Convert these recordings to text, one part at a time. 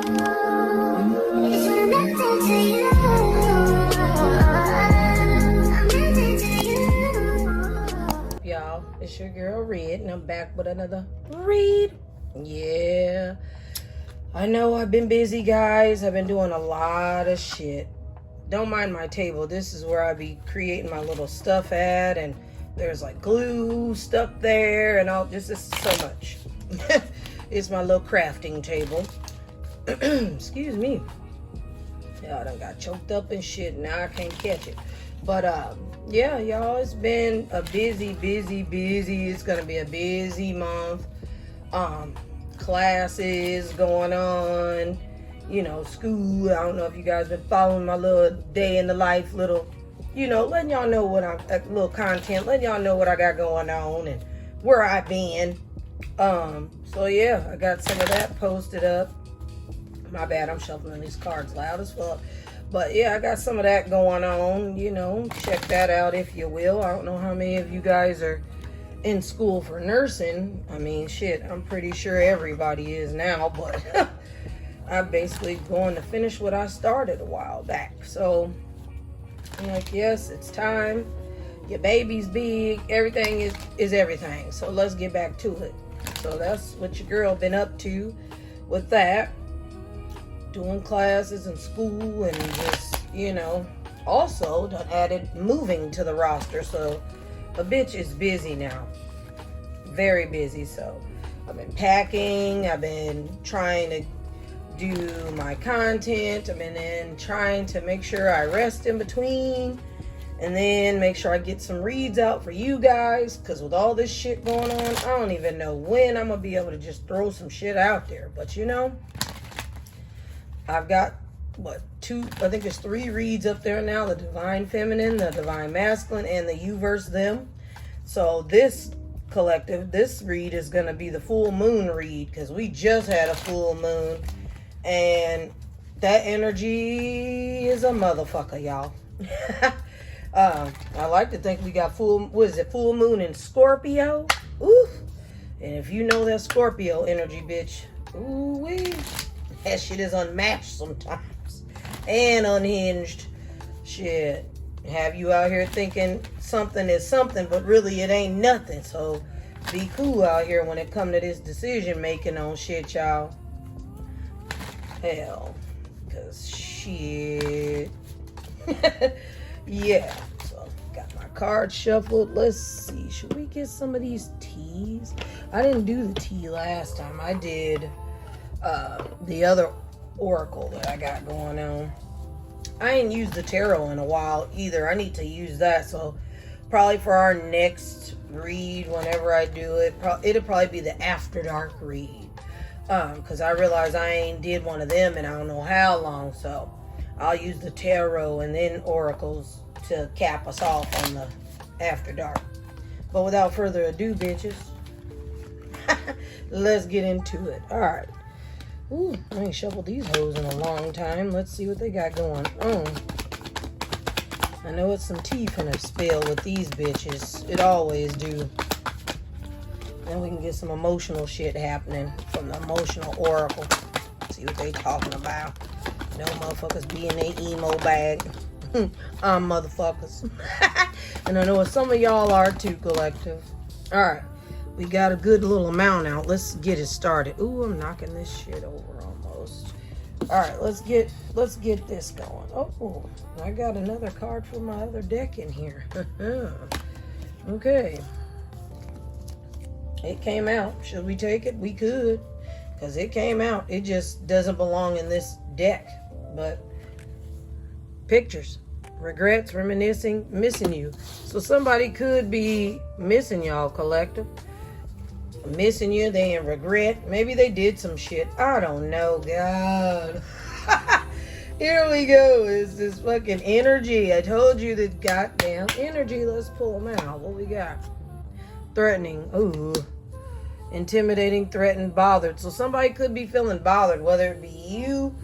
Y'all, it's your girl Red, and I'm back with another read. Yeah, I know I've been busy, guys. I've been doing a lot of shit. Don't mind my table. This is where I be creating my little stuff at, and there's like glue stuck there and all. This is so much. It's my little crafting table. Excuse me. Yeah, I done got choked up and shit. Now I can't catch it. But yeah, y'all, it's been a busy. It's gonna be a busy month. Classes going on, you know, school. I don't know if you guys been following my little day in the life, little, you know, letting y'all know what I'm, little content, letting y'all know what I got going on and where I've been. So yeah, I got some of that posted up. My bad, I'm shuffling these cards loud as fuck. But yeah, I got some of that going on, you know, check that out if you will. I don't know how many of you guys are in school for nursing. I mean, shit, I'm pretty sure everybody is now, but I'm basically going to finish what I started a while back. So, I'm like, yes, it's time. Your baby's big. Everything is everything. So let's get back to it. So that's what your girl been up to with that. Doing classes and school and just, you know, also done added moving to the roster. So a bitch is busy now. Very busy. So I've been packing. I've been trying to do my content. I've been trying to make sure I rest in between. And then make sure I get some reads out for you guys. Because with all this shit going on, I don't even know when I'm going to be able to just throw some shit out there. But you know, I've got, what, I think there's 3 reads up there now. The Divine Feminine, the Divine Masculine, and the You Versus Them. So this collective, this read is going to be the full moon read. Because we just had a full moon. And that energy is a motherfucker, y'all. I like to think we got full moon in Scorpio? Ooh. And if you know that Scorpio energy, bitch, ooh-wee. That shit is unmatched sometimes. And unhinged. Shit. Have you out here thinking something is something, but really it ain't nothing. So be cool out here when it come to this decision making on shit, y'all. Hell. Because shit. Yeah. So got my cards shuffled. Let's see. Should we get some of these teas? I didn't do the tea last time. I did the other oracle that I got going on. I ain't used the tarot in a while either. I need to use that. So probably for our next read, whenever I do it, it'll probably be the After Dark read. Because I realize I ain't did one of them in I don't know how long. So I'll use the tarot and then oracles to cap us off on the After Dark. But without further ado, bitches, let's get into it. All right. Ooh, I ain't shuffled these hoes in a long time. Let's see what they got going on. I know it's some tea finna spill with these bitches. It always do. Then we can get some emotional shit happening from the emotional oracle. See what they talking about. No motherfuckers be in their emo bag. I'm motherfuckers. And I know some of y'all are too, collective. Alright. We got a good little amount out. Let's get it started. Ooh, I'm knocking this shit over almost. Alright, let's get this going. Oh, I got another card from my other deck in here. Okay. It came out. Should we take it? We could. Because it came out. It just doesn't belong in this deck. But pictures. Regrets, reminiscing, missing you. So somebody could be missing y'all, collective. Missing you, they in regret. Maybe they did some shit. I don't know, God. Here we go. It's this fucking energy. I told you that goddamn energy. Let's pull them out. What we got? Threatening. Ooh. Intimidating, threatened, bothered. So somebody could be feeling bothered, whether it be you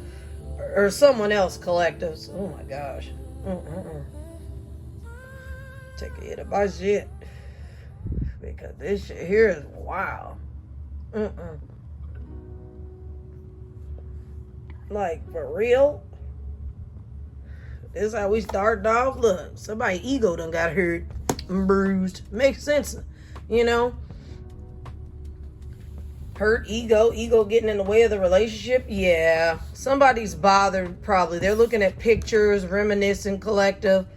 or someone else, collectives. Oh my gosh. Take a hit of my shit. Because this shit here is wild. Like, for real? This is how we started off. Look, somebody's ego done got hurt and bruised. Makes sense, you know? Hurt ego getting in the way of the relationship. Yeah, somebody's bothered probably. They're looking at pictures, reminiscing, collective.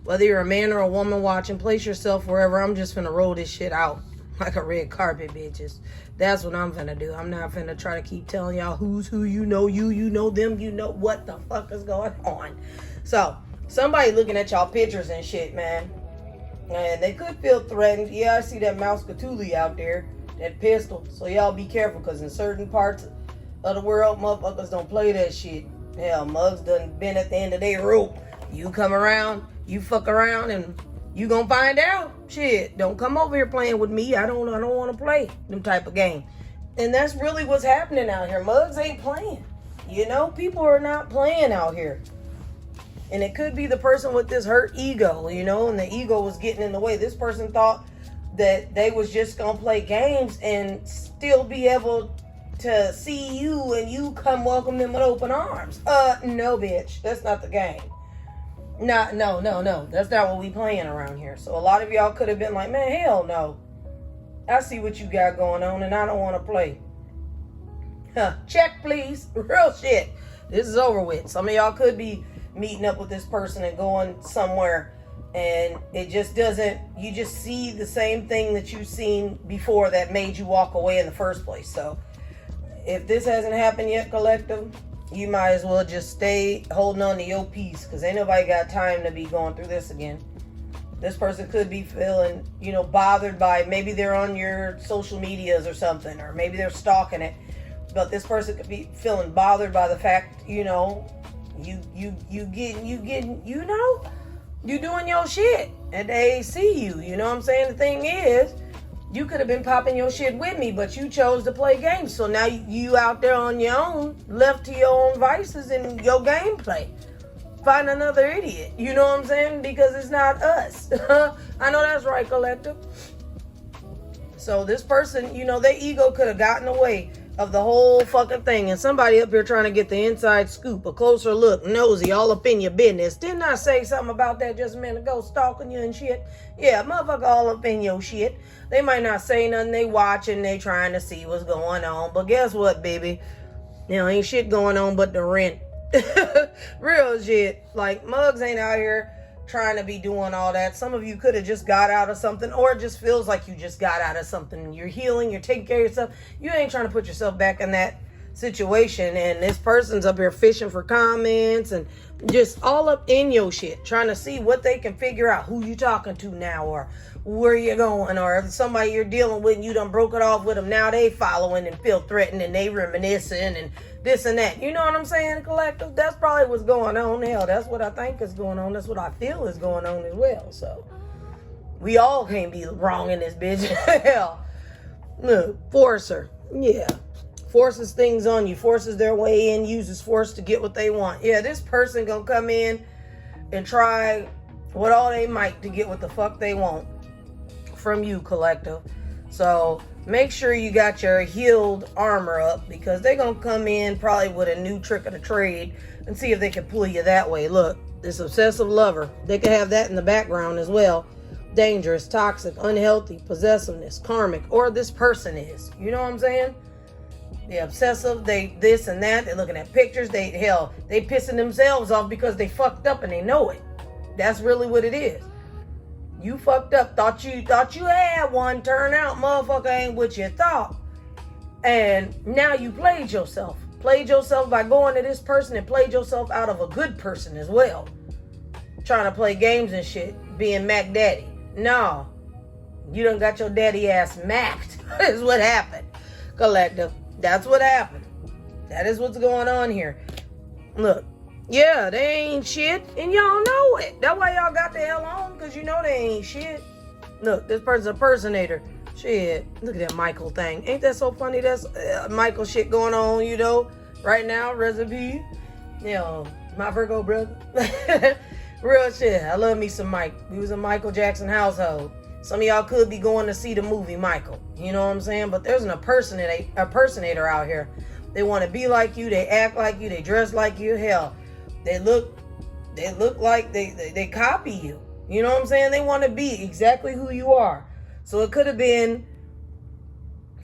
Whether you're a man or a woman watching, place yourself wherever. I'm just finna roll this shit out like a red carpet, bitches. That's what I'm finna do. I'm not finna try to keep telling y'all who's who. You know you know them, you know what the fuck is going on. So, somebody looking at y'all pictures and shit, man. And they could feel threatened. Yeah, I see that mouse Cthulhu out there. That pistol. So y'all be careful, because in certain parts of the world, motherfuckers don't play that shit. Hell, mugs done been at the end of their rope. You come around, you fuck around, and you gonna find out. Shit, don't come over here playing with me. I don't want to play them type of game. And that's really what's happening out here. Mugs ain't playing. You know, people are not playing out here. And it could be the person with this hurt ego, you know, and the ego was getting in the way. This person thought that they was just gonna play games and still be able to see you and you come welcome them with open arms. No, bitch, that's not the game. No, that's not what we playing around here. So a lot of y'all could have been like, man, hell no, I see what you got going on and I don't want to play. Check please. Real shit. This is over with. Some of y'all could be meeting up with this person and going somewhere, and it just doesn't, you just see the same thing that you've seen before that made you walk away in the first place. So if this hasn't happened yet, collective, you might as well just stay holding on to your peace, because ain't nobody got time to be going through this again. This person could be feeling, you know, bothered by, maybe they're on your social medias or something, or maybe they're stalking it, but this person could be feeling bothered by the fact, you know, you getting, you know, you doing your shit and they see you. You know what I'm saying? The thing is, you could have been popping your shit with me, but you chose to play games. So now you out there on your own, left to your own vices and your gameplay. Find another idiot. You know what I'm saying? Because it's not us. I know that's right, collective. So this person, you know, their ego could have gotten away of the whole fucking thing, and somebody up here trying to get the inside scoop, a closer look, nosy, all up in your business. Didn't I say something about that just a minute ago, stalking you and shit? Yeah, motherfucker all up in your shit. They might not say nothing, they watching, they trying to see what's going on, but guess what, baby? You know, ain't shit going on but the rent. Real shit. Like, mugs ain't out here trying to be doing all that. Some of you could have just got out of something, or it just feels like you just got out of something. You're healing, you're taking care of yourself. You ain't trying to put yourself back in that situation, and this person's up here fishing for comments and just all up in your shit, trying to see what they can figure out, who you talking to now, or where you going, or if somebody you're dealing with and you done broke it off with them, now they following and feel threatened and they reminiscing and this and that. You know what I'm saying, collective? That's probably what's going on. Hell, that's what I think is going on. That's what I feel is going on as well. So we all can't be wrong in this bitch. Hell, look, forcer. Yeah, forces things on you, forces their way in, uses force to get what they want. Yeah, this person gonna come in and try with all they might to get what the fuck they want from you, collective. So make sure you got your healed armor up, because they're gonna come in probably with a new trick of the trade and see if they can pull you that way. Look, this obsessive lover, they could have that in the background as well. Dangerous, toxic, unhealthy, possessiveness, karmic, or this person is. You know what I'm saying? They obsessive, they this and that, they're looking at pictures, they pissing themselves off because they fucked up and they know it. That's really what it is. You fucked up, thought you had one, turn out motherfucker ain't what you thought. And now you played yourself. Played yourself by going to this person, and played yourself out of a good person as well. Trying to play games and shit, being Mac Daddy. No. You done got your daddy ass macked, is what happened. Collective. That's what happened. That is what's going on here. Look. Yeah, they ain't shit, and y'all know it. That's why y'all got the hell on, because you know they ain't shit. Look, this person's a impersonator. Shit, look at that Michael thing. Ain't that so funny? That's Michael shit going on, you know, right now. Recipe. You know, my Virgo brother. Real shit. I love me some Mike. We was a Michael Jackson household. Some of y'all could be going to see the movie Michael. You know what I'm saying? But there's an impersonator out here. They want to be like you. They act like you. They dress like you. Hell, they look like they copy you. You know what I'm saying? They want to be exactly who you are. So it could have been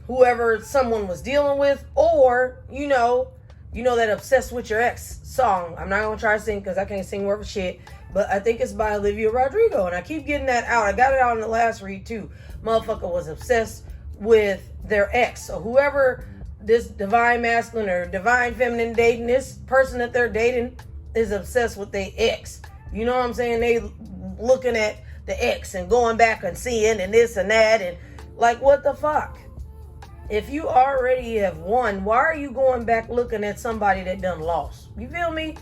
whoever someone was dealing with, or, you know that Obsessed with Your Ex song. I'm not going to try to sing because I can't sing worth a shit, but I think it's by Olivia Rodrigo, and I keep getting that out. I got it out in the last read too. Motherfucker was obsessed with their ex. So whoever this divine masculine or divine feminine dating, this person that they're dating is obsessed with their ex. You know what I'm saying? They looking at the ex and going back and seeing and this and that, and like, what the fuck? If you already have won, why are you going back looking at somebody that done lost? You feel me?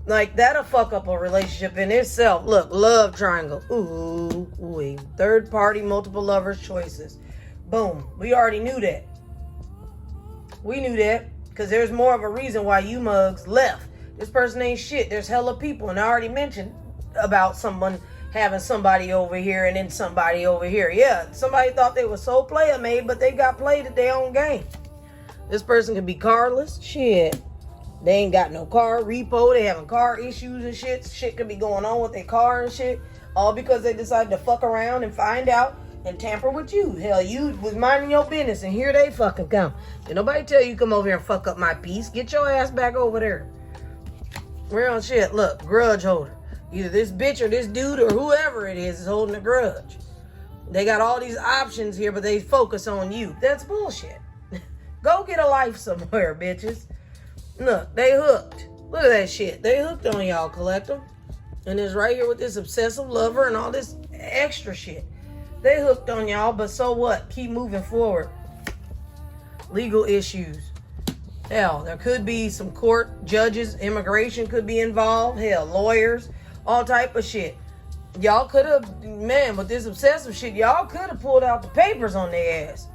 Like, that'll fuck up a relationship in itself. Look, love triangle. Ooh, wee. Third party, multiple lovers, choices. Boom. We already knew that. We knew that because there's more of a reason why you mugs left. This person ain't shit. There's hella people. And I already mentioned about someone having somebody over here and then somebody over here. Yeah, somebody thought they were so player made, but they got played at their own game. This person could be carless. Shit. They ain't got no car repo. They having car issues and shit. Shit could be going on with their car and shit. All because they decided to fuck around and find out and tamper with you. Hell, you was minding your business and here they fucking come. Did nobody tell you come over here and fuck up my peace? Get your ass back over there. Real shit. Look, grudge holder. Either this bitch or this dude or whoever it is holding a grudge. They got all these options here, but they focus on you. That's bullshit. Go get a life somewhere, bitches. Look, they hooked. Look at that shit. They hooked on y'all, collective. And it's right here with this obsessive lover and all this extra shit. They hooked on y'all, but so what? Keep moving forward. Legal issues. Hell, there could be some court judges, immigration could be involved. Hell, lawyers. All type of shit. Y'all could have, man, with this obsessive shit, y'all could have pulled out the papers on their ass.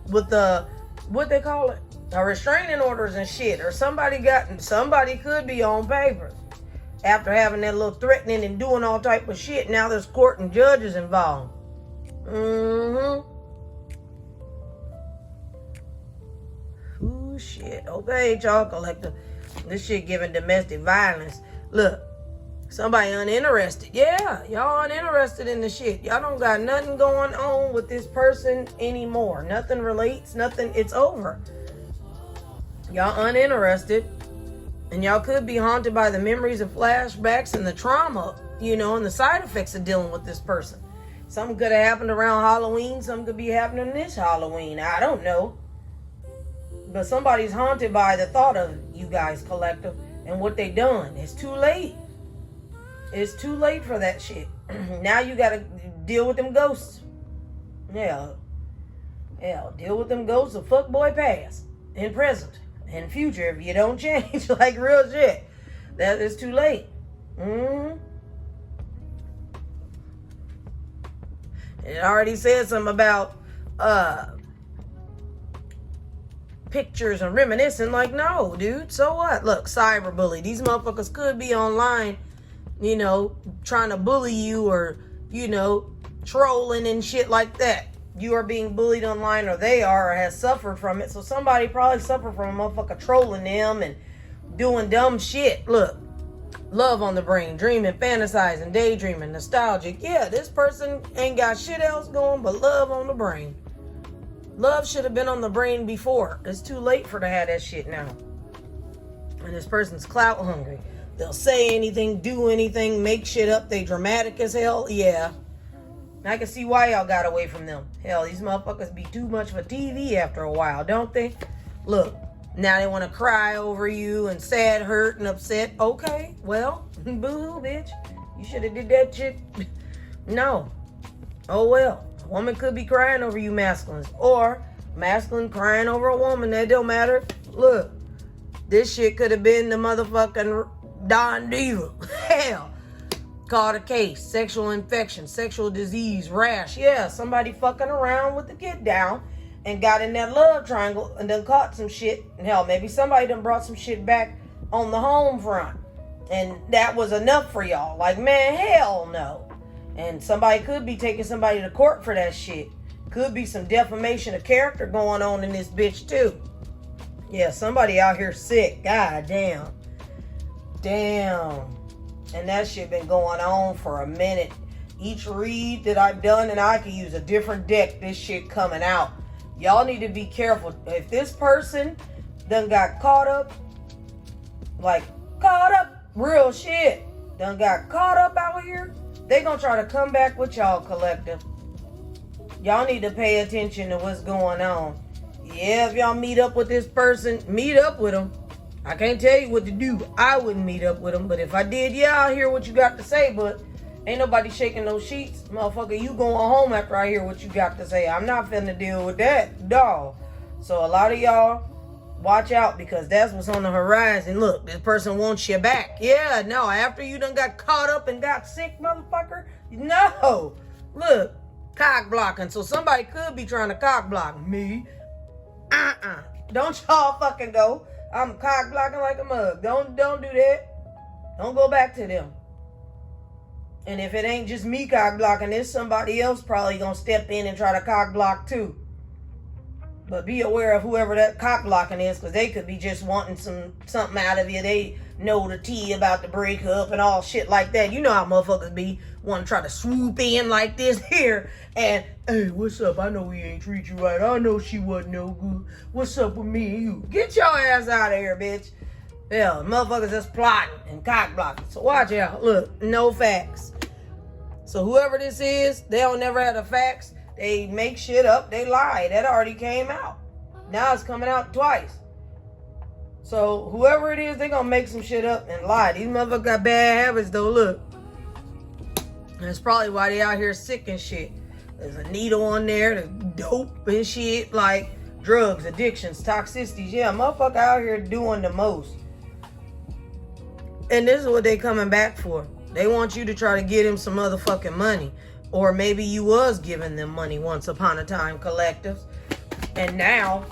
With the, what they call it? Restraining orders and shit. Or somebody could be on papers. After having that little threatening and doing all type of shit, now there's court and judges involved. Ooh, shit. Okay, y'all collective. This shit giving domestic violence. Look. Somebody uninterested. Yeah, y'all uninterested in the shit. Y'all don't got nothing going on with this person anymore. Nothing relates, nothing. It's over. Y'all uninterested. And y'all could be haunted by the memories and flashbacks and the trauma, and the side effects of dealing with this person. Something could have happened around Halloween. Something could be happening this Halloween. I don't know. But somebody's haunted by the thought of you guys collective and what they done. It's too late. It's too late for that shit. Now you gotta deal with them ghosts. Yeah, deal with them ghosts of fuckboy past, and present, and future if you don't change. Like real shit. That is too late. It already said something about pictures and reminiscing. Like, no, dude. So what? Look, cyberbully. These motherfuckers could be online, trying to bully you or, trolling and shit like that. You are being bullied online, or they are, or has suffered from it. So somebody probably suffered from a motherfucker trolling them and doing dumb shit. Look, love on the brain, dreaming, fantasizing, daydreaming, nostalgic. Yeah, this person ain't got shit else going but love on the brain. Love should have been on the brain before. It's too late for to have that shit now. And this person's clout hungry. They'll say anything, do anything, make shit up. They dramatic as hell. Yeah. I can see why y'all got away from them. Hell, these motherfuckers be too much for TV after a while, don't they? Look, now they want to cry over you and sad, hurt, and upset. Okay, well, boo-hoo, bitch. You should have did that shit. No. Oh, well. A woman could be crying over you masculines. Or masculine crying over a woman. That don't matter. Look, this shit could have been the motherfucking Don Diva. Hell. Caught a case. Sexual infection. Sexual disease. Rash. Yeah, somebody fucking around with the get down and got in that love triangle and done caught some shit. And hell, maybe somebody done brought some shit back on the home front. And that was enough for y'all. Like, man, hell no. And somebody could be taking somebody to court for that shit. Could be some defamation of character going on in this bitch too. Yeah, somebody out here sick. God damn. Damn. And that shit been going on for a minute. Each read that I've done, and I can use a different deck, this shit coming out. Y'all need to be careful. If this person done got caught up, like caught up, real shit, done got caught up out here, they gonna try to come back with y'all, collective. Y'all need to pay attention to what's going on. Yeah, if y'all meet up with this person, meet up with them. I can't tell you what to do. I wouldn't meet up with them, but if I did, yeah, I'll hear what you got to say, but ain't nobody shaking no sheets. Motherfucker, you going home after I hear what you got to say. I'm not finna deal with that, dog. So a lot of y'all, watch out, because that's what's on the horizon. Look, this person wants you back. Yeah, no, after you done got caught up and got sick, motherfucker. No. Look, cock blocking. So somebody could be trying to cock block me. Don't y'all fucking go. I'm cock blocking like a mug. Don't do that. Don't go back to them. And if it ain't just me cock blocking, there's somebody else probably gonna step in and try to cock block too. But be aware of whoever that cock blocking is, because they could be just wanting something out of you. They know the tea about the breakup and all shit like that. You know how motherfuckers be wanting to try to swoop in like this here and, hey, what's up? I know we ain't treat you right. I know she wasn't no good. What's up with me and you? Get your ass out of here, bitch. Hell, motherfuckers just plotting and cock blocking. So watch out. Look, no facts. So whoever this is, they don't never have the facts. They make shit up. They lie. That already came out. Now it's coming out twice. So whoever it is, they gonna make some shit up and lie. These motherfuckers got bad habits though. Look. That's probably why they out here sick and shit. There's a needle on there, there's dope and shit, like drugs, addictions, toxicities. Yeah, motherfucker out here doing the most. And this is what they coming back for. They want you to try to get him some motherfucking money. Or maybe you was giving them money once upon a time, collectives. And now,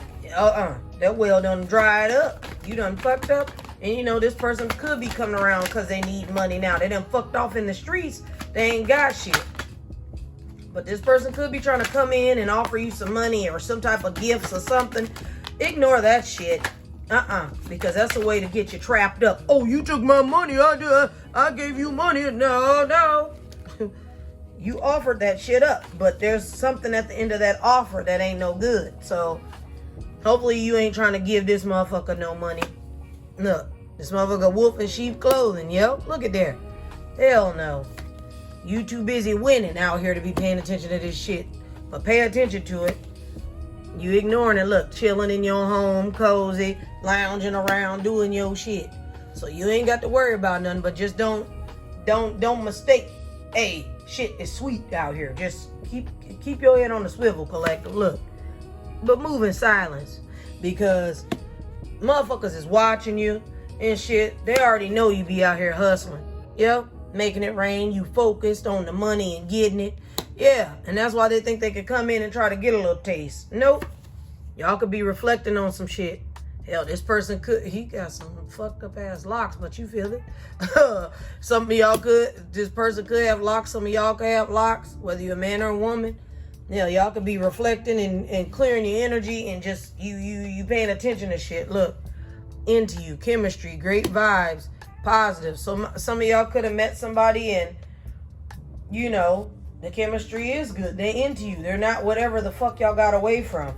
that well done dried up. You done fucked up. And you know, this person could be coming around because they need money now. They done fucked off in the streets. They ain't got shit. But this person could be trying to come in and offer you some money or some type of gifts or something. Ignore that shit. Because that's a way to get you trapped up. Oh, you took my money. I gave you money. No. You offered that shit up. But there's something at the end of that offer that ain't no good. So, hopefully you ain't trying to give this motherfucker no money. Look, this motherfucker wolf in sheep clothing, yo. Look at there. Hell no. You too busy winning out here to be paying attention to this shit. But pay attention to it. You ignoring it. Look, chilling in your home, cozy, lounging around, doing your shit. So you ain't got to worry about nothing, but just don't mistake. Hey, shit is sweet out here. Just keep your head on the swivel, collective. Look. But move in silence. Because motherfuckers is watching you and shit. They already know you be out here hustling. Yep. Making it rain. You focused on the money and getting it. Yeah. And that's why they think they could come in and try to get a little taste. Nope. Y'all could be reflecting on some shit. Hell, this person he got some fucked up ass locks, but you feel it. Some of y'all this person could have locks. Some of y'all could have locks, whether you're a man or a woman. Yeah, y'all could be reflecting and clearing your energy and just you paying attention to shit. Look, into you, chemistry, great vibes, positive. So some of y'all could have met somebody and, you know, the chemistry is good. They into you. They're not whatever the fuck y'all got away from.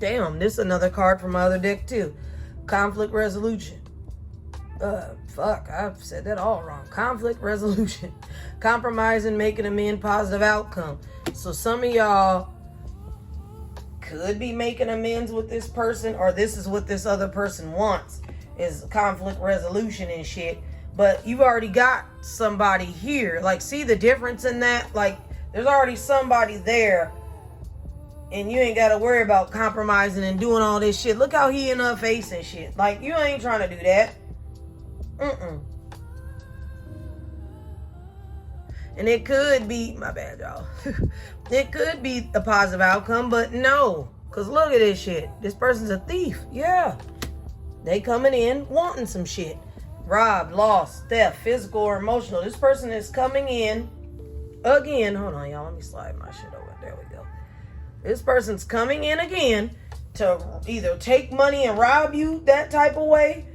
Damn, this is another card from my other deck too. Conflict resolution. Fuck, I've said that all wrong. Conflict resolution. Compromising, making amends, positive outcome. So some of y'all could be making amends with this person, or this is what this other person wants, is conflict resolution and shit. But you've already got somebody here. Like, see the difference in that? Like, there's already somebody there. And you ain't got to worry about compromising and doing all this shit. Look how he in her face and shit. Like, you ain't trying to do that. And it could be, my bad, y'all. It could be a positive outcome, but no. Because look at this shit. This person's a thief. Yeah. They coming in wanting some shit. Robbed, lost, theft, physical or emotional. This person is coming in again. Hold on, y'all. Let me slide my shit over. There we go. This person's coming in again to either take money and rob you that type of way,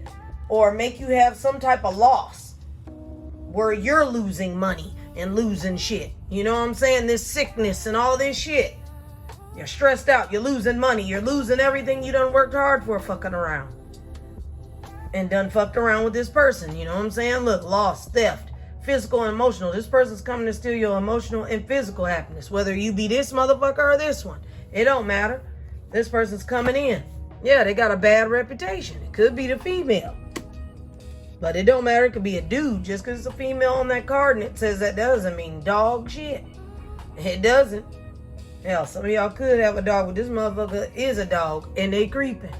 or make you have some type of loss where you're losing money and losing shit. You know what I'm saying? This sickness and all this shit. You're stressed out. You're losing money. You're losing everything you done worked hard for, fucking around. And done fucked around with this person. You know what I'm saying? Look, loss, theft, physical and emotional. This person's coming to steal your emotional and physical happiness. Whether you be this motherfucker or this one. It don't matter. This person's coming in. Yeah, they got a bad reputation. It could be the female. But it don't matter. It could be a dude. Just because it's a female on that card and it says that doesn't mean dog shit. It doesn't. Hell, some of y'all could have a dog, but this motherfucker is a dog and they creeping.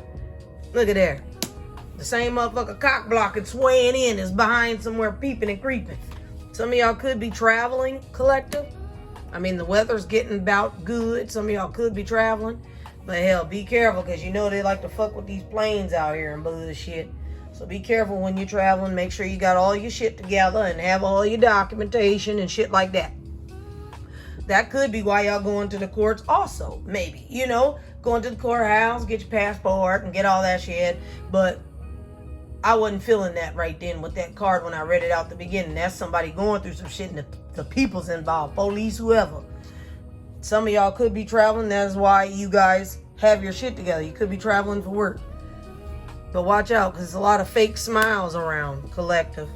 Look at there. The same motherfucker cock blocking, swaying in is behind somewhere peeping and creeping. Some of y'all could be traveling, collective. I mean, the weather's getting about good. Some of y'all could be traveling. But hell, be careful because you know they like to fuck with these planes out here and bullshit. So be careful when you're traveling. Make sure you got all your shit together and have all your documentation and shit like that. That could be why y'all going to the courts also, maybe. You know, going to the courthouse, get your passport and get all that shit. But I wasn't feeling that right then with that card when I read it out the beginning. That's somebody going through some shit and the people's involved, police, whoever. Some of y'all could be traveling. That's why you guys have your shit together. You could be traveling for work. But watch out, because there's a lot of fake smiles around, collective.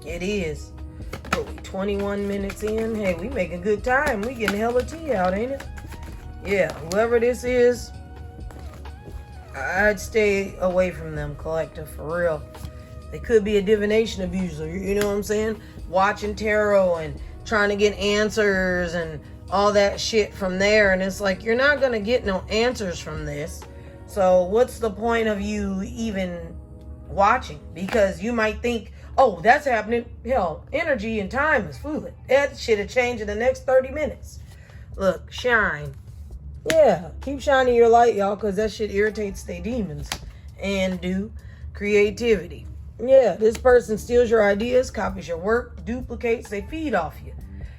It is. But we 21 minutes in. Hey, we making good time. We getting hella tea out, ain't it? Yeah, whoever this is, I'd stay away from them, collective, for real. They could be a divination abuser, you know what I'm saying? Watching tarot and trying to get answers and all that shit from there. And it's like, you're not going to get no answers from this. So what's the point of you even watching? Because you might think, oh, that's happening. Hell, energy and time is fluid. That shit will change in the next 30 minutes. Look, shine. Yeah, keep shining your light, y'all, because that shit irritates their demons. And do creativity. Yeah, this person steals your ideas, copies your work, duplicates, they feed off you.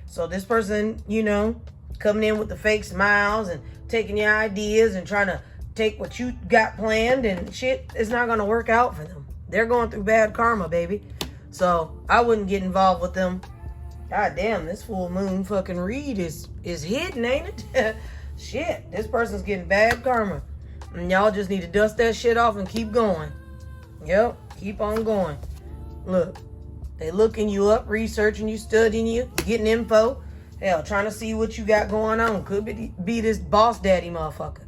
So this person, you know, coming in with the fake smiles and taking your ideas and trying to take what you got planned and shit, it's not going to work out for them. They're going through bad karma, baby. So I wouldn't get involved with them. God damn, this full moon fucking read is hidden, ain't it? Shit, this person's getting bad karma. And y'all just need to dust that shit off and keep going. Yep, keep on going. Look, they looking you up, researching you, studying you, getting info. Hell, trying to see what you got going on. Could be this boss daddy motherfucker.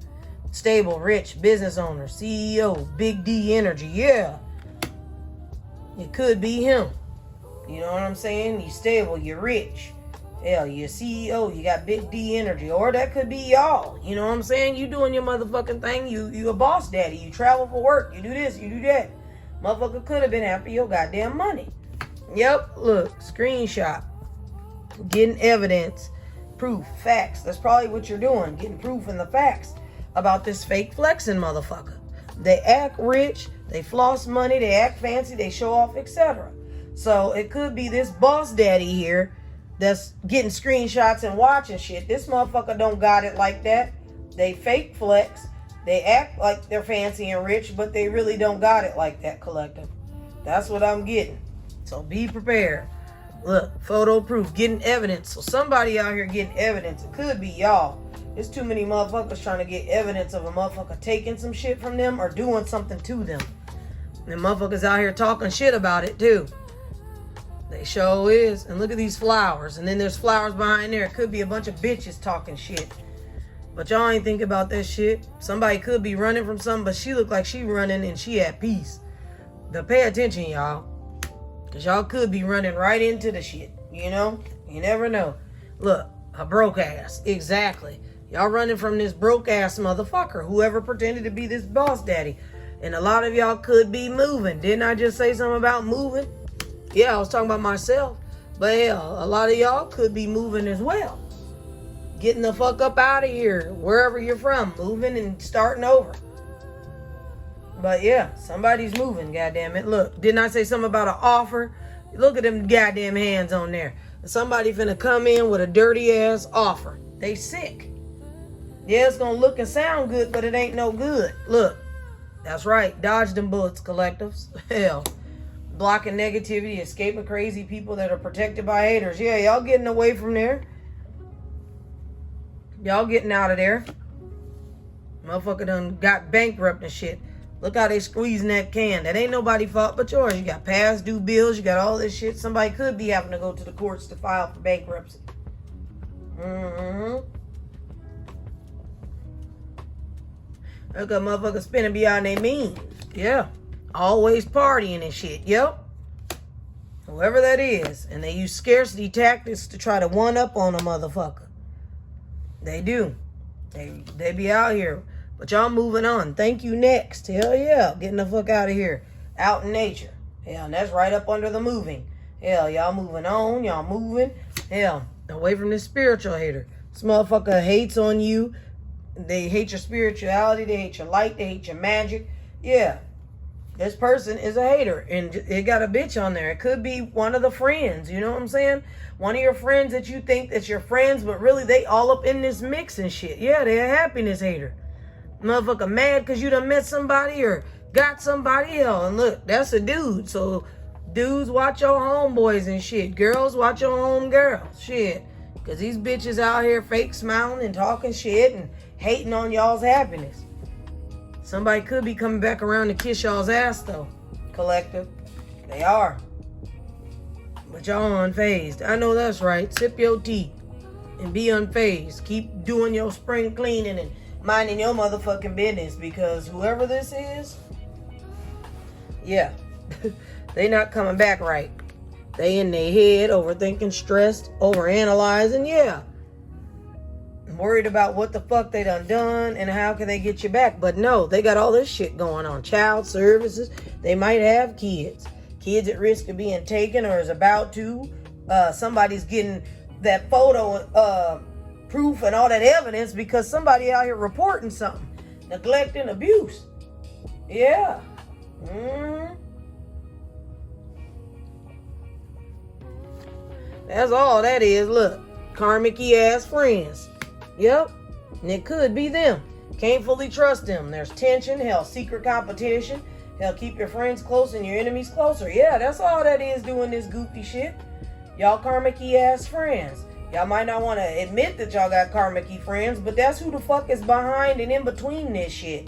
Stable, rich, business owner, CEO, big D energy, yeah. It could be him. You know what I'm saying? You stable, you're rich. Hell, you're CEO, you got big D energy. Or that could be y'all. You know what I'm saying? You doing your motherfucking thing. You a boss daddy. You travel for work. You do this, you do that. Motherfucker could have been after your goddamn money. Yep, look, screenshot. Getting evidence, proof, facts. That's probably what you're doing. Getting proof and the facts about this fake flexing motherfucker. They act rich, they floss money, they act fancy, they show off, etc. So it could be this boss daddy here that's getting screenshots and watching shit. This motherfucker don't got it like that. They fake flex, they act like they're fancy and rich, but they really don't got it like that, collective. That's what I'm getting. So be prepared. Look, photo proof, getting evidence. So somebody out here getting evidence. It could be y'all. There's too many motherfuckers trying to get evidence of a motherfucker taking some shit from them or doing something to them. And motherfuckers out here talking shit about it too. They sure is. And look at these flowers. And then there's flowers behind there. It could be a bunch of bitches talking shit. But y'all ain't think about that shit. Somebody could be running from something, but she look like she running and she at peace. But pay attention, y'all. Because y'all could be running right into the shit. You know? You never know. Look, a broke ass. Exactly. Y'all running from this broke ass motherfucker, whoever pretended to be this boss daddy. And a lot of y'all could be moving. Didn't I just say something about moving? Yeah, I was talking about myself. But hell, a lot of y'all could be moving as well. Getting the fuck up out of here, wherever you're from. Moving and starting over. But yeah, somebody's moving, goddammit. Look, didn't I say something about an offer? Look at them goddamn hands on there. Somebody finna come in with a dirty ass offer. They sick. Yeah, it's gonna look and sound good, but it ain't no good. Look, that's right. Dodge them bullets, collectives. Hell. Blocking negativity, escaping crazy people that are protected by haters. Yeah, y'all getting away from there. Y'all getting out of there. Motherfucker done got bankrupt and shit. Look how they squeezing that can. That ain't nobody's fault but yours. You got past due bills. You got all this shit. Somebody could be having to go to the courts to file for bankruptcy. Mm-hmm. Look at motherfuckers spending beyond their means. Yeah. Always partying and shit. Yep. Whoever that is. And they use scarcity tactics to try to one up on a motherfucker. They do. They be out here. But y'all moving on. Thank you next. Hell yeah. Getting the fuck out of here. Out in nature. Hell, and that's right up under the moving. Hell, y'all moving on. Y'all moving. Hell, away from this spiritual hater. This motherfucker hates on you. They hate your spirituality. They hate your light. They hate your magic. Yeah. This person is a hater. And it got a bitch on there. It could be one of the friends. You know what I'm saying? One of your friends that you think that's your friends, but really they all up in this mix and shit. Yeah, they're a happiness hater. Motherfucker mad because you done met somebody or got somebody else. And look, that's a dude. So dudes, watch your homeboys and shit. Girls, watch your homegirls. Shit. Because these bitches out here fake smiling and talking shit and hating on y'all's happiness. Somebody could be coming back around to kiss y'all's ass though. Collective. They are. But y'all unfazed. I know that's right. Sip your tea and be unfazed. Keep doing your spring cleaning and minding your motherfucking business, because whoever this is, yeah, they not coming back right. They in their head, overthinking, stressed, overanalyzing, yeah. Worried about what the fuck they done and how can they get you back. But no, they got all this shit going on. Child services. They might have kids. Kids at risk of being taken or is about to. Somebody's getting that photo proof and all that evidence because somebody out here reporting something. Neglect and abuse. Yeah. That's all that is. Look. Karmic-y ass friends. Yep. And it could be them. Can't fully trust them. There's tension. Hell, secret competition. Hell, keep your friends close and your enemies closer. Yeah, that's all that is doing this goofy shit. Y'all karmic-y ass friends. Y'all might not want to admit that y'all got karmic-y friends, but that's who the fuck is behind and in between this shit.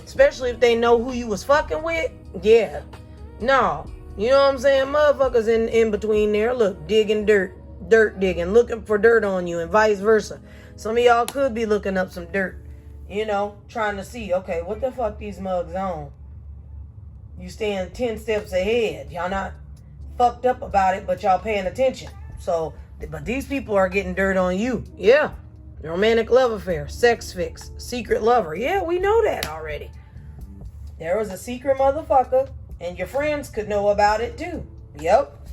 Especially if they know who you was fucking with. Yeah. No. You know what I'm saying? Motherfuckers in between there. Look, digging dirt digging, looking for dirt on you and vice versa. Some of y'all could be looking up some dirt. You know, trying to see, okay, what the fuck these mugs on? You staying 10 steps ahead. Y'all not fucked up about it, but y'all paying attention. So, but these people are getting dirt on you. Yeah. Romantic love affair, sex fix, secret lover. Yeah, we know that already. There was a secret motherfucker, and your friends could know about it too. Yep.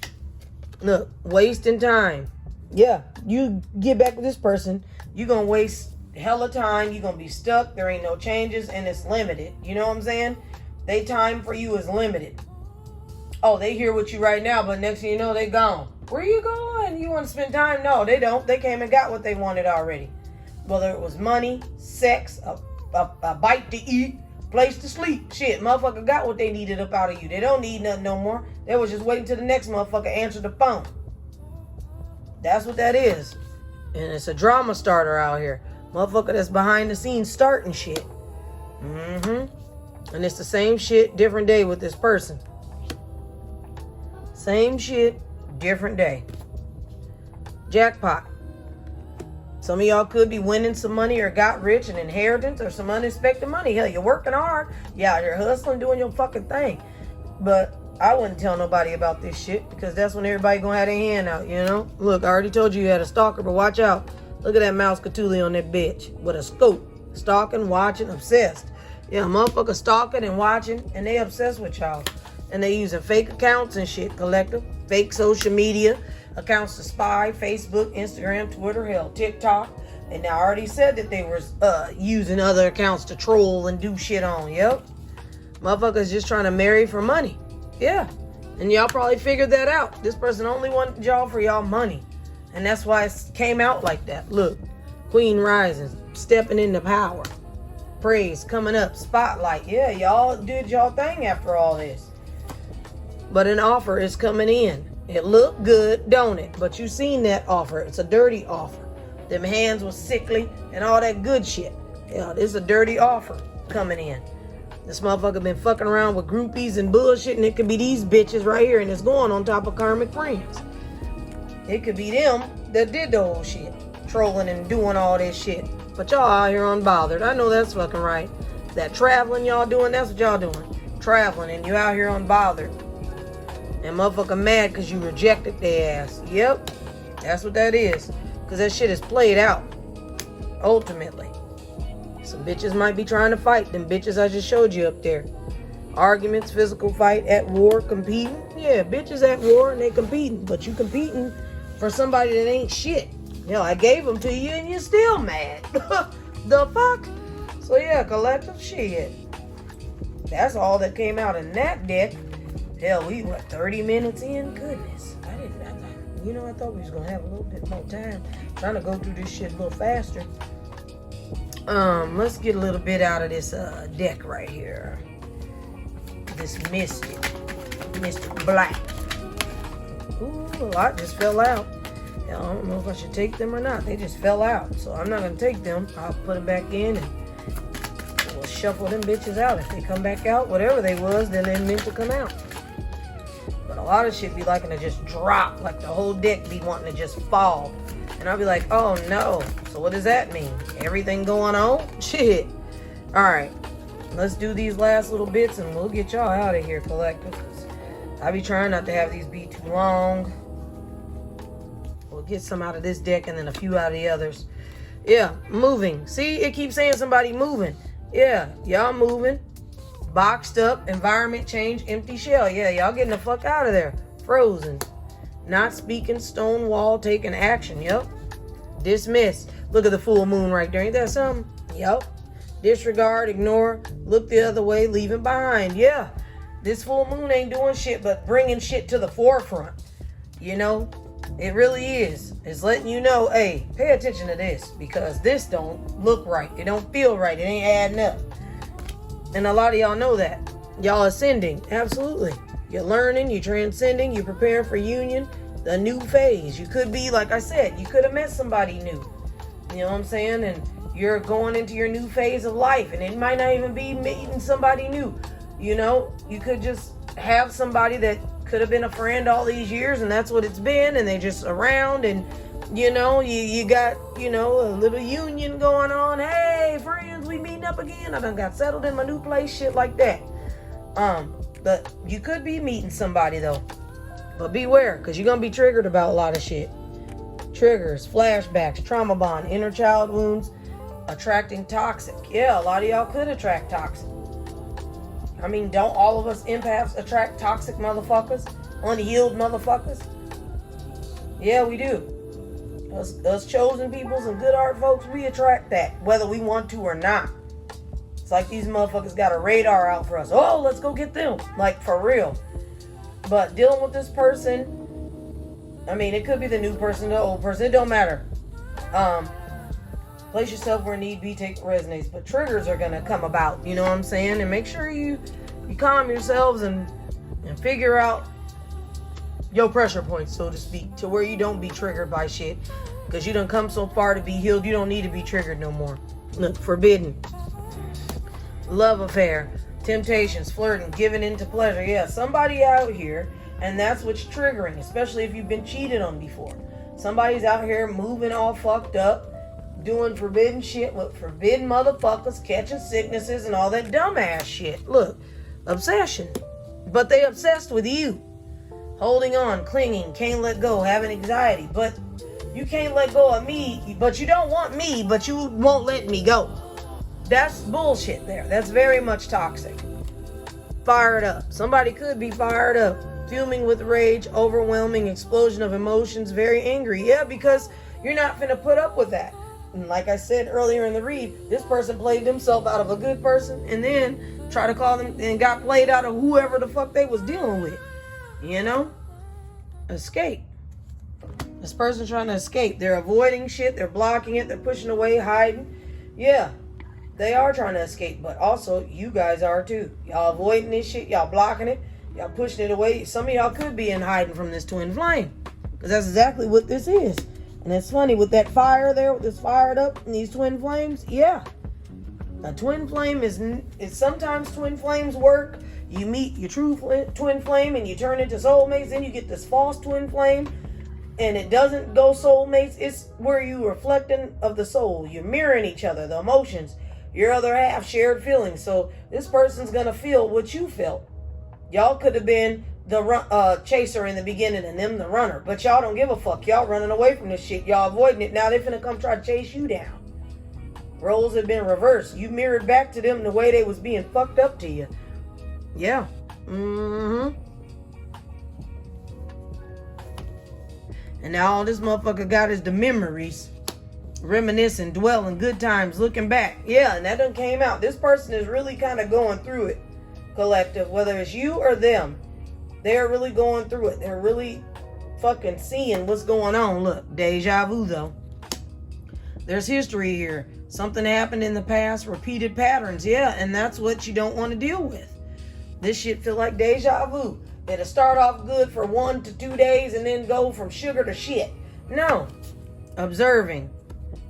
Look, wasting time. Yeah, you get back with this person, you're going to waste hella time. You're going to be stuck. There ain't no changes, and it's limited. You know what I'm saying? They time for you is limited. Oh, they here with you right now, but next thing you know, they gone. Where you going? You want to spend time? No, they don't. They came and got what they wanted already. Whether it was money, sex, a bite to eat, place to sleep. Shit, motherfucker got what they needed up out of you. They don't need nothing no more. They was just waiting till the next motherfucker answer the phone. That's what that is. And it's a drama starter out here. Motherfucker that's behind the scenes starting shit. And it's the same shit, different day with this person. Same shit, different day. Jackpot. Some of y'all could be winning some money or got rich, an inheritance or some unexpected money. Hell, you're working hard. Yeah, you're hustling, doing your fucking thing. But I wouldn't tell nobody about this shit because that's when everybody gonna have their hand out, you know? Look, I already told you had a stalker, but watch out. Look at that mouse Cthulhu on that bitch with a scope. Stalking, watching, obsessed. Yeah, motherfucker stalking and watching, and they obsessed with y'all. And they using fake accounts and shit, collective. Fake social media accounts to spy, Facebook, Instagram, Twitter, hell, TikTok. And I already said that they were using other accounts to troll and do shit on. Yep. Motherfuckers just trying to marry for money. Yeah. And y'all probably figured that out. This person only wanted y'all for y'all money. And that's why it came out like that. Look. Queen rising, stepping into power. Praise coming up, spotlight. Yeah, y'all did y'all thing after all this. But an offer is coming in. It looked good, don't it? But you seen that offer. It's a dirty offer. Them hands was sickly and all that good shit. Yeah, this is a dirty offer coming in. This motherfucker been fucking around with groupies and bullshit, and it could be these bitches right here, and it's going on top of karmic friends. It could be them that did the whole shit, trolling and doing all this shit. But y'all out here unbothered. I know that's fucking right. That traveling y'all doing, that's what y'all doing. Traveling, and you out here unbothered. And motherfucker mad because you rejected their ass. Yep, that's what that is. Because that shit is played out. Ultimately. Some bitches might be trying to fight. Them bitches I just showed you up there. Arguments, physical fight, at war, competing. Yeah, bitches at war and they competing. But you competing for somebody that ain't shit. Hell, I gave them to you and you're still mad. The fuck? So yeah, collective shit. That's all that came out in that deck. Hell, we were 30 minutes in. Goodness. I thought we was going to have a little bit more time. Trying to go through this shit a little faster. Let's get a little bit out of this deck right here. This Mystic Black. Ooh, a lot just fell out. I don't know if I should take them or not. They just fell out. So I'm not going to take them. I'll put them back in and we'll shuffle them bitches out. If they come back out, whatever they was, then they're meant to come out. But a lot of shit be liking to just drop. Like the whole deck be wanting to just fall. And I'll be like, oh no. So what does that mean? Everything going on? Shit. Alright. Let's do these last little bits and we'll get y'all out of here, collective. I be trying not to have these be too long. We'll get some out of this deck and then a few out of the others. Yeah, moving. See, it keeps saying somebody moving. Yeah, y'all moving. Boxed up, environment change, empty shell. Yeah, y'all getting the fuck out of there. Frozen. Not speaking, stone wall, taking action. Yep. Dismiss. Look at the full moon right there. Ain't that something? Yep. Disregard, ignore, look the other way, leave it behind. Yeah. This full moon ain't doing shit but bringing shit to the forefront. You know? It really is. It's letting you know, hey, pay attention to this because this don't look right. It don't feel right. It ain't adding up. And a lot of y'all know that. Y'all ascending. Absolutely. You're learning, you're transcending, you're preparing for union, the new phase. You could be, like I said, you could have met somebody new. You know what I'm saying? And you're going into your new phase of life. And it might not even be meeting somebody new. You know, you could just have somebody that could have been a friend all these years and that's what it's been. And they just around and, you know, you got, you know, a little union going on. Hey, friends, we meeting up again. I done got settled in my new place, shit like that. But you could be meeting somebody though. But beware, because you're going to be triggered about a lot of shit. Triggers, flashbacks, trauma bond, inner child wounds, attracting toxic. Yeah, a lot of y'all could attract toxic. I mean, don't all of us empaths attract toxic motherfuckers? Unhealed motherfuckers? Yeah, we do. Us chosen peoples and good art folks, we attract that, whether we want to or not. It's like these motherfuckers got a radar out for us. Oh, let's go get them. Like, for real. But dealing with this person, I mean, it could be the new person, the old person. It don't matter. Place yourself where need be, take what resonates. But triggers are going to come about. You know what I'm saying? And make sure you calm yourselves and figure out your pressure points, so to speak, to where you don't be triggered by shit. Because you done come so far to be healed, you don't need to be triggered no more. Look, forbidden. Love affair. Temptations, flirting, giving into pleasure. Yeah, somebody out here, and that's what's triggering, especially if you've been cheated on before. Somebody's out here moving all fucked up, doing forbidden shit with forbidden motherfuckers, catching sicknesses and all that dumbass shit. Look, obsession. But they obsessed with you. Holding on, clinging, can't let go, having anxiety. But you can't let go of me, but you don't want me, but you won't let me go. That's bullshit there. That's very much toxic. Fired up. Somebody could be fired up. Fuming with rage, overwhelming explosion of emotions, very angry. Yeah, because you're not finna put up with that. And like I said earlier in the read, this person played themselves out of a good person and then try to call them and got played out of whoever the fuck they was dealing with. You know? Escape. This person trying to escape. They're avoiding shit. They're blocking it. They're pushing away, hiding. Yeah, they are trying to escape. But also, you guys are too. Y'all avoiding this shit. Y'all blocking it. Y'all pushing it away. Some of y'all could be in hiding from this twin flame. Because that's exactly what this is. And it's funny, with that fire there, with this fired up and these twin flames, yeah. A twin flame is sometimes twin flames work. You meet your true twin flame and you turn into soulmates. Then you get this false twin flame. And it doesn't go soulmates. It's where you reflecting of the soul. You're mirroring each other, the emotions. Your other half shared feelings. So this person's going to feel what you felt. Y'all could have been the chaser in the beginning and them the runner. But y'all don't give a fuck. Y'all running away from this shit. Y'all avoiding it. Now they finna come try to chase you down. Roles have been reversed. You mirrored back to them the way they was being fucked up to you. Yeah. Mm-hmm. And now all this motherfucker got is the memories. Reminiscing, dwelling, good times, looking back. Yeah, and that done came out. This person is really kind of going through it, collective. Whether it's you or them, they're really going through it. They're really fucking seeing what's going on. Look, deja vu though. There's history here. Something happened in the past, repeated patterns. Yeah, and that's what you don't want to deal with. This shit feel like deja vu. It'll start off good for 1 to 2 days and then go from sugar to shit. No. Observing.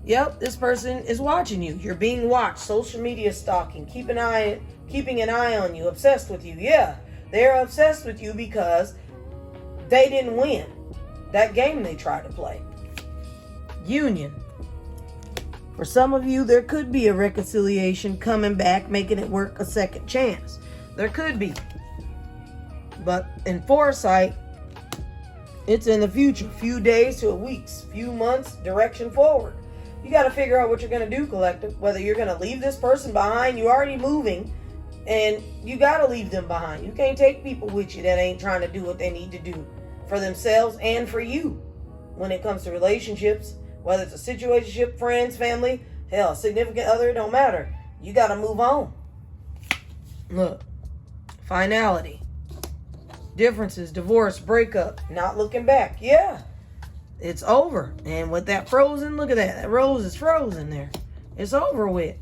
Yep, this person is watching you. You're being watched. Social media stalking. Keeping an eye on you. Obsessed with you. Yeah. They're obsessed with you because they didn't win that game they tried to play. Union. For some of you, there could be a reconciliation coming back, making it work a second chance. There could be. But in foresight, it's in the future. Few days to weeks, few months, direction forward. You got to figure out what you're going to do, collective. Whether you're going to leave this person behind. You're already moving. And you got to leave them behind. You can't take people with you that ain't trying to do what they need to do for themselves and for you. When it comes to relationships, whether it's a situationship, friends, family, hell, significant other, it don't matter. You got to move on. Look, finality. Differences, divorce, breakup, not looking back. Yeah, it's over. And with that frozen, look at that. That rose is frozen there. It's over with.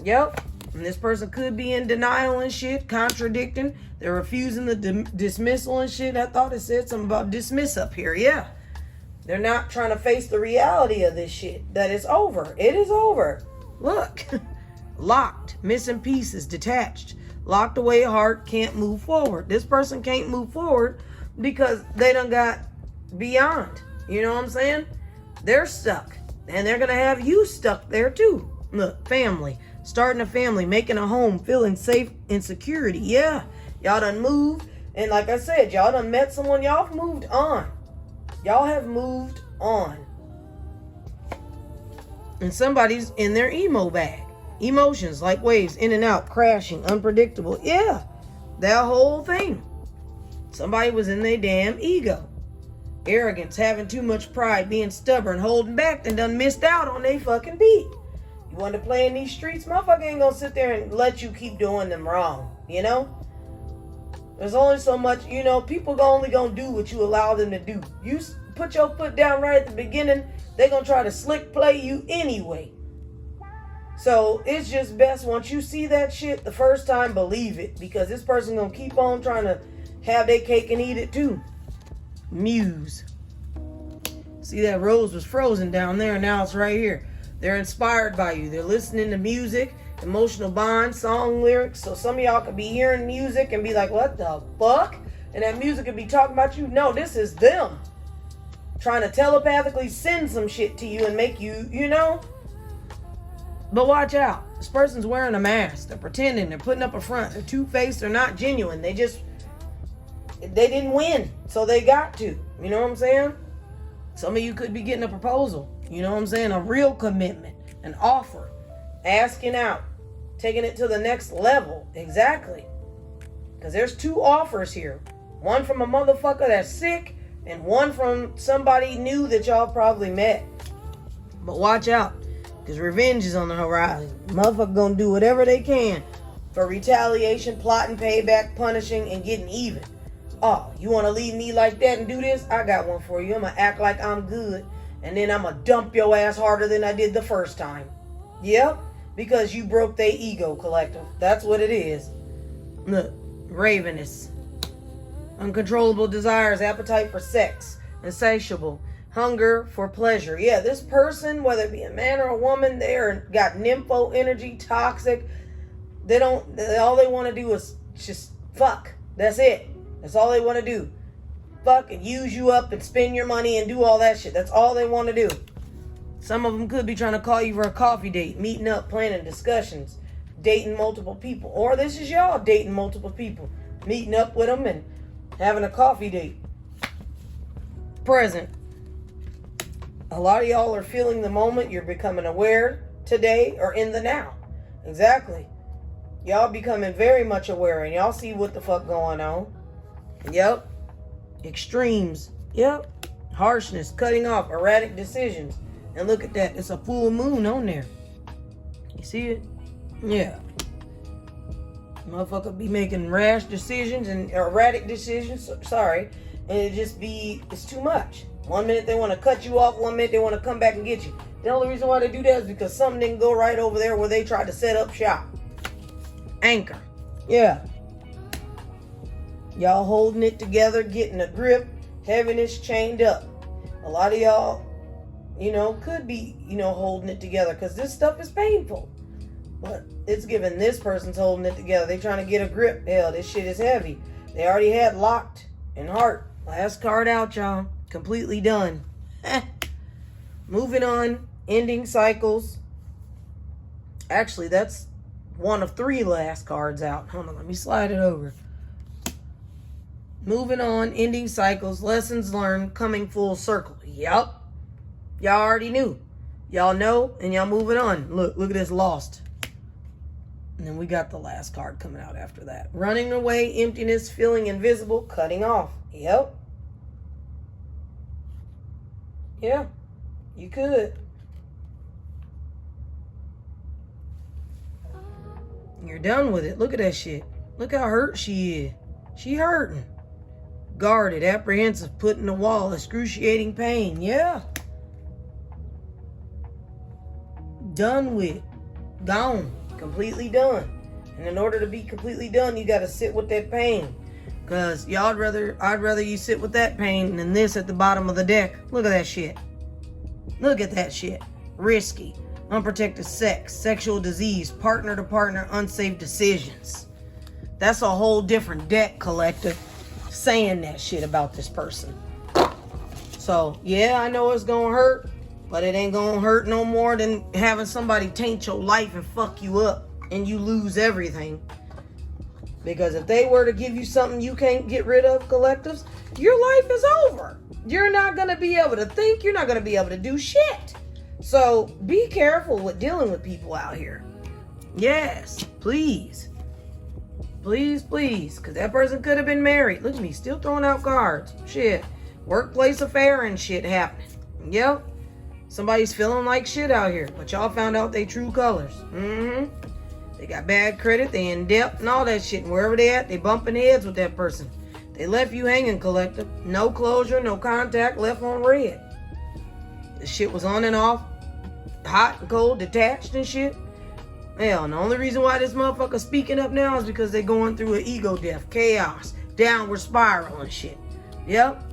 Yep. And this person could be in denial and shit, contradicting. They're refusing the dismissal and shit. I thought it said something about dismiss up here. Yeah. They're not trying to face the reality of this shit. That it's over. It is over. Look. Locked, missing pieces, detached. Locked away heart, can't move forward. This person can't move forward because they done got beyond. You know what I'm saying? They're stuck. And they're going to have you stuck there too. Look, family. Starting a family, making a home, feeling safe and security. Yeah. Y'all done moved. And like I said, y'all done met someone. Y'all have moved on. Y'all have moved on. And somebody's in their emo bag. Emotions like waves, in and out, crashing, unpredictable. Yeah, that whole thing. Somebody was in their damn ego. Arrogance, having too much pride, being stubborn, holding back, and done missed out on their fucking beat. You want to play in these streets? Motherfucker ain't gonna sit there and let you keep doing them wrong, you know? There's only so much, you know, people only gonna do what you allow them to do. You put your foot down right at the beginning, they gonna try to slick play you anyway. So it's just best once you see that shit the first time, believe it. Because this person gonna keep on trying to have their cake and eat it too. Muse. See, that rose was frozen down there, now it's right here. They're inspired by you. They're listening to music, emotional bonds, song lyrics. So some of y'all could be hearing music and be like, what the fuck? And that music could be talking about you. No, this is them trying to telepathically send some shit to you and make you, you know. But watch out. This person's wearing a mask. They're pretending. They're putting up a front. They're two-faced. They're not genuine. They didn't win. So they got to. You know what I'm saying? Some of you could be getting a proposal. You know what I'm saying? A real commitment. An offer. Asking out. Taking it to the next level. Exactly. Because there's 2 offers here. One from a motherfucker that's sick. And one from somebody new that y'all probably met. But watch out. Because revenge is on the horizon. Motherfucker gonna do whatever they can for retaliation, plotting, payback, punishing, and getting even. Oh, you want to leave me like that and do this? I got one for you. I'm going to act like I'm good. And then I'm going to dump your ass harder than I did the first time. Yep. Because you broke their ego, collective. That's what it is. Look. Ravenous. Uncontrollable desires. Appetite for sex. Insatiable. Hunger for pleasure. Yeah, this person, whether it be a man or a woman, they're got nympho energy, toxic. All they want to do is just fuck. That's it. That's all they want to do. Fuck and use you up and spend your money and do all that shit. That's all they want to do. Some of them could be trying to call you for a coffee date, meeting up, planning discussions, dating multiple people. Or this is y'all dating multiple people, meeting up with them and having a coffee date. Present. A lot of y'all are feeling the moment. You're becoming aware today or in the now. Exactly. Y'all becoming very much aware and y'all see what the fuck going on. Yep. Extremes. Yep. Harshness, cutting off, erratic decisions. And look at that. It's a full moon on there. You see it? Yeah. Motherfucker be making rash decisions and erratic decisions. Sorry. And it's too much. 1 minute they want to cut you off. 1 minute they want to come back and get you. The only reason why they do that is because something didn't go right over there where they tried to set up shop. Anchor. Yeah. Y'all holding it together, getting a grip, heaviness, chained up. A lot of y'all, could be, holding it together because this stuff is painful. But it's giving this person's holding it together. They trying to get a grip. Hell, this shit is heavy. They already had locked and heart. Last card out, y'all. Completely done. Moving on. Ending cycles. Actually, that's one of 3 last cards out. Hold on, let me slide it over. Moving on. Ending cycles. Lessons learned. Coming full circle. Yup. Y'all already knew. Y'all know, and y'all moving on. Look at this. Lost. And then we got the last card coming out after that. Running away, emptiness, feeling invisible, cutting off. Yep. Yeah, you could. You're done with it. Look at that shit. Look how hurt she is. She hurting. Guarded, apprehensive, put in the wall, excruciating pain. Yeah. Done with. Gone. Completely done. And in order to be completely done, you got to sit with that pain. Because I'd rather you sit with that pain than this at the bottom of the deck. Look at that shit. Look at that shit. Risky. Unprotected sex. Sexual disease. Partner to partner. Unsafe decisions. That's a whole different deck, collective, saying that shit about this person. So, yeah, I know it's going to hurt. But it ain't gonna hurt no more than having somebody taint your life and fuck you up and you lose everything. Because if they were to give you something you can't get rid of, collectives, your life is over. You're not gonna be able to think. You're not gonna be able to do shit. So be careful with dealing with people out here. Yes, please. Please, please. Because that person could have been married. Look at me, still throwing out cards. Shit. Workplace affair and shit happening. Yep. Somebody's feeling like shit out here, but y'all found out they true colors. They got bad credit, they in debt and all that shit. And wherever they at, they bumping heads with that person. They left you hanging, collective. No closure, no contact, left on red. The shit was on and off, hot and cold, detached and shit. Hell, and the only reason why this motherfucker speaking up now is because they going through an ego death, chaos, downward spiral and shit. Yep.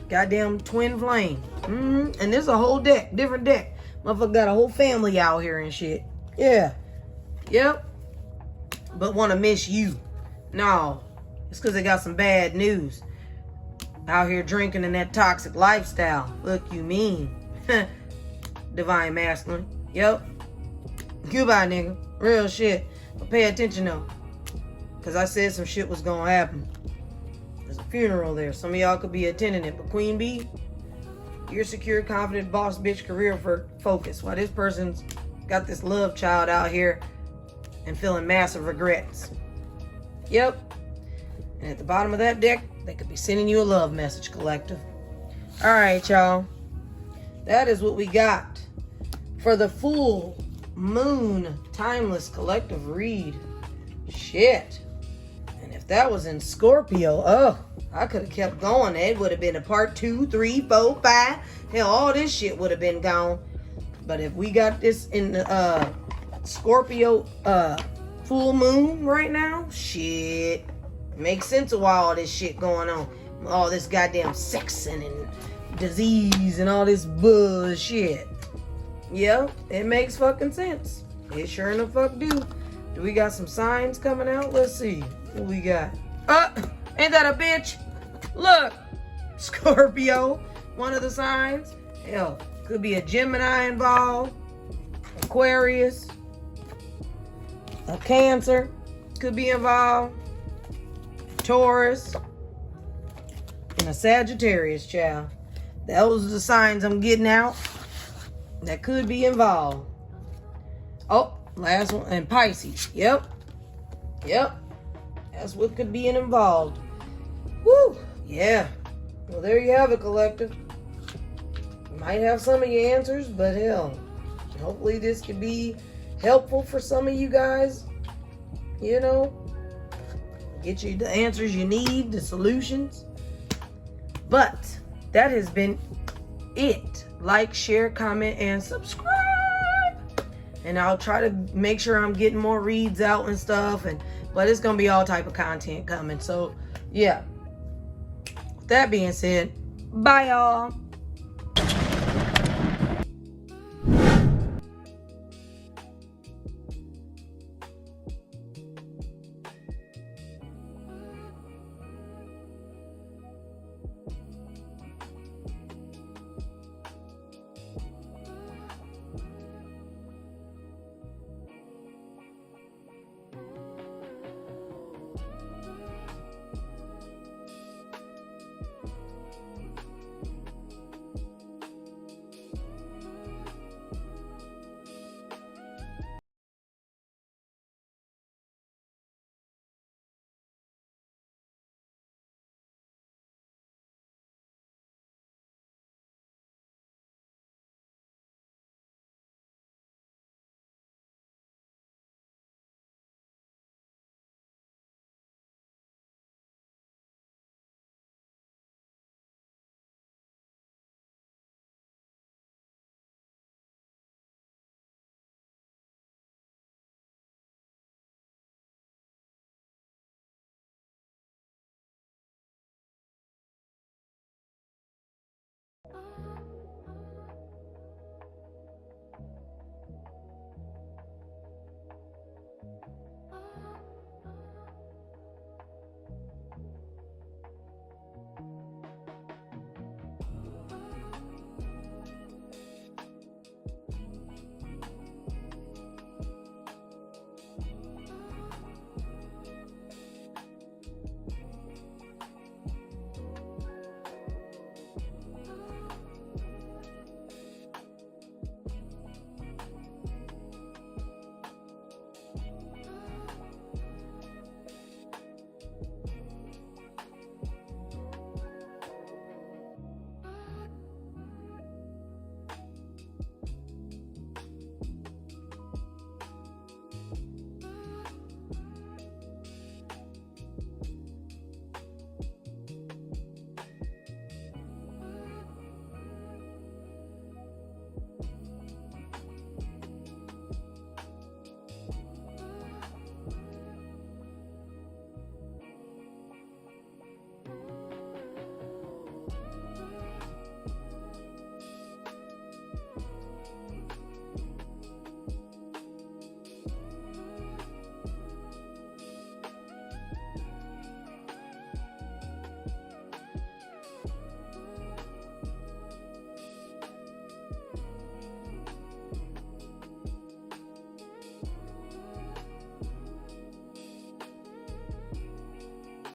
Goddamn twin flame. And there's a whole deck, different deck. Motherfucker got a whole family out here and shit. Yeah. Yep. But want to miss you. No. It's because they got some bad news. Out here drinking in that toxic lifestyle. Look, you mean. Divine masculine. Yep. Goodbye, nigga. Real shit. But pay attention though. Because I said some shit was going to happen. There's a funeral there. Some of y'all could be attending it. But Queen Bee, you're secure, confident, boss, bitch, career focus. While this person's got this love child out here and feeling massive regrets. Yep. And at the bottom of that deck, they could be sending you a love message, collective. All right, y'all. That is what we got for the full moon timeless collective read. Shit. And if that was in Scorpio, oh, I could have kept going. It would have been a part 2, 3, 4, 5. Hell, all this shit would have been gone. But if we got this in the Scorpio full moon right now, shit. Makes sense of why all this shit going on. All this goddamn sexing and disease and all this bullshit. Yeah, it makes fucking sense. It sure in the fuck do. Do we got some signs coming out? Let's see. What we got? Ain't that a bitch? Look, Scorpio, one of the signs. Hell, could be a Gemini involved, Aquarius, a Cancer could be involved, Taurus, and a Sagittarius, child. Those are the signs I'm getting out that could be involved. Oh, last one, and Pisces. Yep. That's what could be involved. Woo, yeah. Well, there you have it, collective. Might have some of your answers, but hell, hopefully this could be helpful for some of you guys. You know, get you the answers you need, the solutions. But that has been it. Like, share, comment, and subscribe. And I'll try to make sure I'm getting more reads out and stuff. But it's gonna be all type of content coming. So yeah. With that being said, bye y'all.